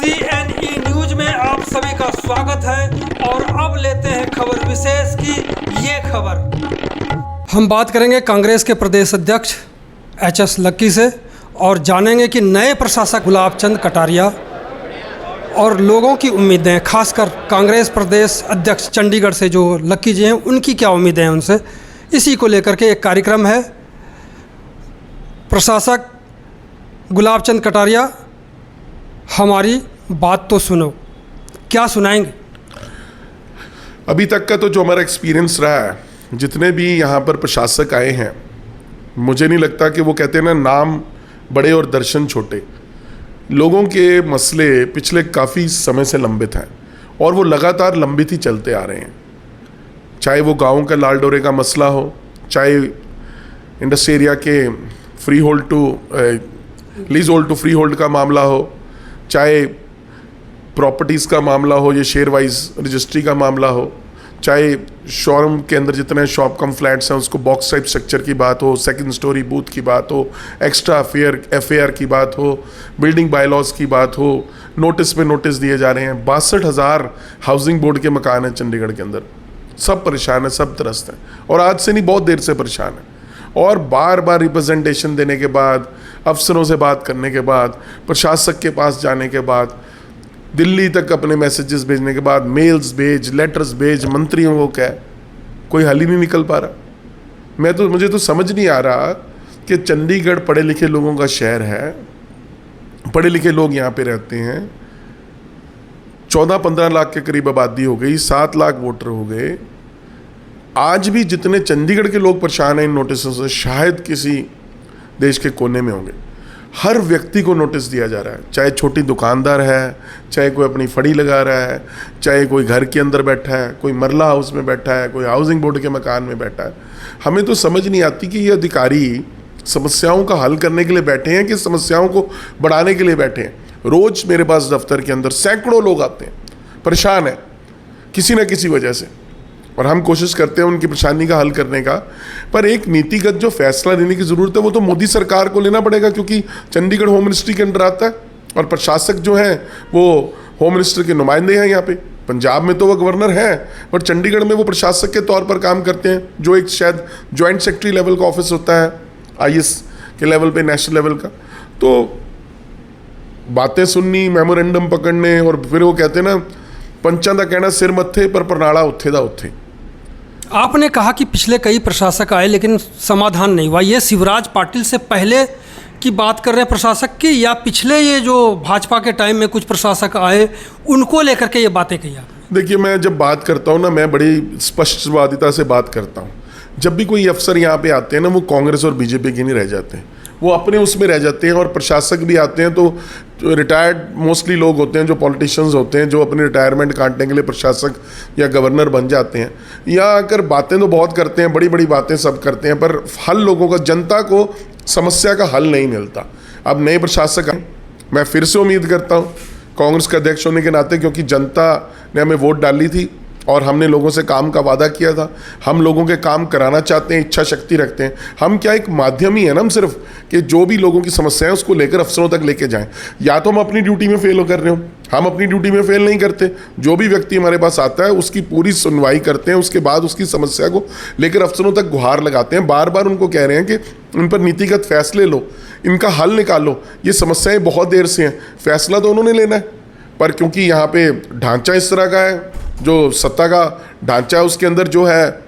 CNE news में आप सभी का स्वागत है और अब लेते हैं खबर विशेष की ये खबर। हम बात करेंगे कांग्रेस के प्रदेश अध्यक्ष HS लक्की से और जानेंगे कि नए प्रशासक गुलाब चंद कटारिया और लोगों की उम्मीदें, खासकर कांग्रेस प्रदेश अध्यक्ष चंडीगढ़ से जो लक्की जी हैं, उनकी क्या उम्मीदें हैं उनसे। इसी को लेकर के एक कार्यक्रम है। प्रशासक गुलाब चंद कटारिया, हमारी बात तो सुनो, क्या सुनाएंगे? अभी तक का तो जो हमारा एक्सपीरियंस रहा है, जितने भी यहाँ पर प्रशासक आए हैं, मुझे नहीं लगता कि वो कहते हैं ना, नाम बड़े और दर्शन छोटे। लोगों के मसले पिछले काफ़ी समय से लंबित हैं और वो लगातार लंबित ही चलते आ रहे हैं। चाहे वो गाँव का लाल डोरे का मसला हो, चाहे इंडस्ट्री एरिया के freehold to leasehold to freehold का मामला हो, चाहे प्रॉपर्टीज़ का मामला हो, ये शेयर वाइज रजिस्ट्री का मामला हो, चाहे शोरूम के अंदर जितने शॉप कम फ्लैट्स हैं उसको बॉक्स टाइप स्ट्रक्चर की बात हो, सेकंड स्टोरी बूथ की बात हो, एक्स्ट्रा FAR की बात हो, बिल्डिंग बायलॉज की बात हो, नोटिस पे नोटिस दिए जा रहे हैं। 62,000 हाउसिंग बोर्ड के मकान हैं चंडीगढ़ के अंदर। सब परेशान है, सब त्रस्त हैं और आज से नहीं, बहुत देर से परेशान है। और बार बार रिप्रेजेंटेशन देने के बाद, अफसरों से बात करने के बाद, प्रशासक के पास जाने के बाद, दिल्ली तक अपने मैसेजेस भेजने के बाद, मेल्स भेज, लेटर्स भेज, मंत्रियों को कह, कोई हल ही नहीं निकल पा रहा। मुझे तो समझ नहीं आ रहा कि चंडीगढ़ पढ़े लिखे लोगों का शहर है, पढ़े लिखे लोग यहाँ पे रहते हैं, 14-15 लाख के करीब आबादी हो गई, 7 लाख वोटर हो गए। आज भी जितने चंडीगढ़ के लोग परेशान हैं इन नोटिसों से, शायद किसी देश के कोने में होंगे। हर व्यक्ति को नोटिस दिया जा रहा है, चाहे छोटी दुकानदार है, चाहे कोई अपनी फड़ी लगा रहा है, चाहे कोई घर के अंदर बैठा है, कोई मरला हाउस में बैठा है, कोई हाउसिंग बोर्ड के मकान में बैठा है। हमें तो समझ नहीं आती कि ये अधिकारी समस्याओं का हल करने के लिए बैठे हैं कि समस्याओं को बढ़ाने के लिए बैठे हैं। रोज़ मेरे पास दफ्तर के अंदर सैकड़ों लोग आते हैं, परेशान हैं किसी न किसी वजह से, और हम कोशिश करते हैं उनकी परेशानी का हल करने का। पर एक नीतिगत जो फैसला लेने की ज़रूरत है वो तो मोदी सरकार को लेना पड़ेगा, क्योंकि चंडीगढ़ होम मिनिस्ट्री के अंडर आता है और प्रशासक जो हैं वो होम मिनिस्टर के नुमाइंदे हैं यहाँ पे। पंजाब में तो वो गवर्नर हैं, पर चंडीगढ़ में वो प्रशासक के तौर पर काम करते हैं, जो एक शायद जॉइंट सेक्रेटरी लेवल का ऑफिस होता है, IS के लेवल पे, नेशनल लेवल का। तो बातें सुननी, मेमोरेंडम पकड़ने, और फिर वो कहते हैं ना, पंचां दा कहना सिर मत्थे पर प्रणाला उत्थे दा उत्थे। आपने कहा कि पिछले कई प्रशासक आए लेकिन समाधान नहीं हुआ। ये शिवराज पाटिल से पहले की बात कर रहे हैं प्रशासक की, या पिछले ये जो भाजपा के टाइम में कुछ प्रशासक आए उनको लेकर के ये बातें कही आपने? देखिए, मैं जब बात करता हूँ ना, मैं बड़ी स्पष्टवादिता से बात करता हूँ। जब भी कोई अफसर यहाँ पे आते हैं ना, वो कांग्रेस और बीजेपी के नहीं रह जाते हैं, वो अपने उसमें रह जाते हैं। और प्रशासक भी आते हैं तो रिटायर्ड मोस्टली लोग होते हैं, जो पॉलिटिशियंस होते हैं, जो अपनी रिटायरमेंट काटने के लिए प्रशासक या गवर्नर बन जाते हैं। या अगर बातें तो बहुत करते हैं, बड़ी बड़ी बातें सब करते हैं, पर हल लोगों का, जनता को समस्या का हल नहीं मिलता। अब नए प्रशासक आए, मैं फिर से उम्मीद करता हूँ कांग्रेस के अध्यक्ष होने के नाते, क्योंकि जनता ने हमें वोट डाली थी और हमने लोगों से काम का वादा किया था, हम लोगों के काम कराना चाहते हैं, इच्छा शक्ति रखते हैं। हम क्या एक माध्यम ही है ना, हम सिर्फ कि जो भी लोगों की समस्याएं उसको लेकर अफसरों तक लेके जाएं। या तो हम अपनी ड्यूटी में फेल कर रहे हो, हम अपनी ड्यूटी में फेल नहीं करते। जो भी व्यक्ति हमारे पास आता है उसकी पूरी सुनवाई करते हैं, उसके बाद उसकी समस्या को लेकर अफसरों तक गुहार लगाते हैं, बार बार उनको कह रहे हैं कि उन पर नीतिगत फैसले लो, इनका हल निकालो। ये समस्याएँ बहुत देर से हैं, फैसला तो उन्होंने लेना है, पर क्योंकि यहाँ पे ढांचा इस तरह का है, जो सत्ता का ढांचा है उसके अंदर जो है,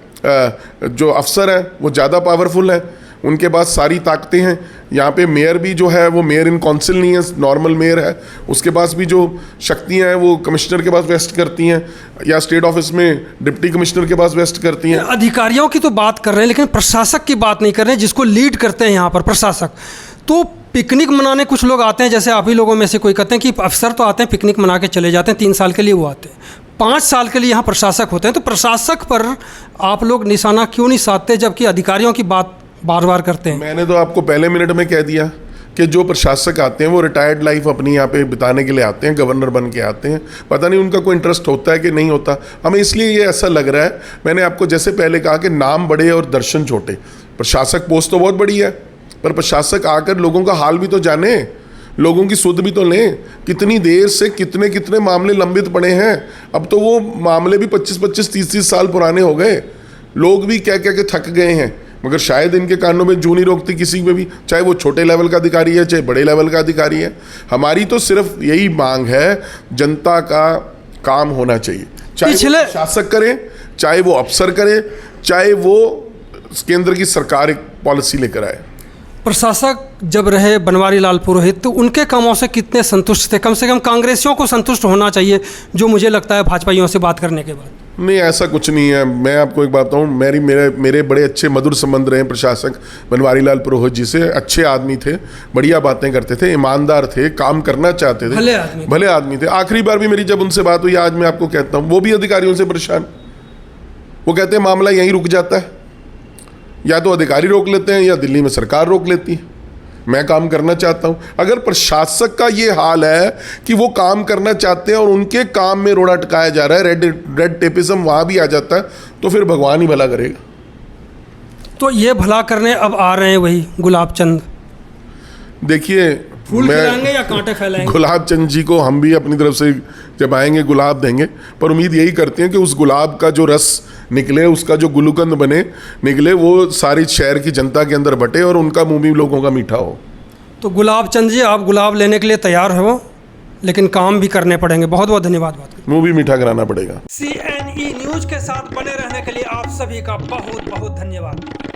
जो अफसर हैं वो ज़्यादा पावरफुल हैं, उनके पास सारी ताकतें हैं। यहाँ पे मेयर भी जो है वो मेयर इन काउंसिल नहीं है, नॉर्मल मेयर है, उसके पास भी जो शक्तियाँ हैं वो कमिश्नर के पास वेस्ट करती हैं, या स्टेट ऑफिस में डिप्टी कमिश्नर के पास वेस्ट करती हैं। अधिकारियों की तो बात कर रहे हैं लेकिन प्रशासक की बात नहीं कर रहे हैं, जिसको लीड करते हैं यहाँ पर प्रशासक। तो पिकनिक मनाने कुछ लोग आते हैं, जैसे आप ही लोगों में से कोई कहते हैं कि अफसर तो आते हैं पिकनिक मना के चले जाते हैं, 3 साल के लिए वो आते हैं, 5 साल के लिए यहाँ प्रशासक होते हैं। तो प्रशासक पर आप लोग निशाना क्यों नहीं साधते, जबकि अधिकारियों की बात बार बार करते हैं? मैंने तो आपको पहले मिनट में कह दिया कि जो प्रशासक आते हैं वो रिटायर्ड लाइफ अपनी यहाँ पे बिताने के लिए आते हैं, गवर्नर बन के आते हैं। पता नहीं उनका कोई इंटरेस्ट होता है कि नहीं होता, हमें इसलिए ये ऐसा लग रहा है। मैंने आपको जैसे पहले कहा कि नाम बड़े और दर्शन छोटे। प्रशासक पोस्ट तो बहुत बड़ी है, पर प्रशासक आकर लोगों का हाल भी तो जाने, लोगों की सुध भी तो लें। कितनी देर से कितने कितने मामले लंबित पड़े हैं। अब तो वो मामले भी 25-25, 30-30 साल पुराने हो गए। लोग भी कह कह के थक गए हैं, मगर शायद इनके कानों में जू नहीं रोकती किसी में भी, चाहे वो छोटे लेवल का अधिकारी है चाहे बड़े लेवल का अधिकारी है। हमारी तो सिर्फ यही मांग है, जनता का काम होना चाहिए, चाहे वो शासक करे, चाहे वो अफसर करे, चाहे वो केंद्र की सरकार एक पॉलिसी लेकर आए। प्रशासक जब रहे बनवारी लाल पुरोहित, तो उनके कामों से कितने संतुष्ट थे? कम से कम कांग्रेसियों को संतुष्ट होना चाहिए, जो मुझे लगता है भाजपाइयों से बात करने के बाद। नहीं, ऐसा कुछ नहीं है। मैं आपको एक बात बताऊँ, मेरे बड़े अच्छे मधुर संबंध रहे प्रशासक बनवारी लाल पुरोहित जी से। अच्छे आदमी थे, बढ़िया बातें करते थे, ईमानदार थे, काम करना चाहते थे, भले आदमी थे। आखिरी बार भी मेरी जब उनसे बात हुई, आज मैं आपको कहता हूँ, वो भी अधिकारियों से परेशान। वो कहते हैं मामला यहीं रुक जाता है, या तो अधिकारी रोक लेते हैं या दिल्ली में सरकार रोक लेती है। मैं काम करना चाहता हूं। अगर प्रशासक का ये हाल है कि वो काम करना चाहते हैं और उनके काम में रोड़ा अटकाया जा रहा है, रेड टेपिज्म वहां भी आ जाता है, तो फिर भगवान ही भला करेगा। तो ये भला करने अब आ रहे हैं वही गुलाब चंद। देखिए, फूल खिलाएंगे या कांटे फैलाएंगे? गुलाब चंद जी को हम भी अपनी तरफ से जब आएंगे गुलाब देंगे, पर उम्मीद यही करते हैं कि उस गुलाब का जो रस निकले, उसका जो गुलकंद बने निकले, वो सारी शहर की जनता के अंदर बटे और उनका मुंह भी लोगों का मीठा हो। तो गुलाब चंद जी, आप गुलाब लेने के लिए तैयार हो, लेकिन काम भी करने पड़ेंगे। बहुत बहुत धन्यवाद। मुंह भी मीठा कराना पड़ेगा। CNE न्यूज के साथ बने रहने के लिए आप सभी का बहुत बहुत धन्यवाद।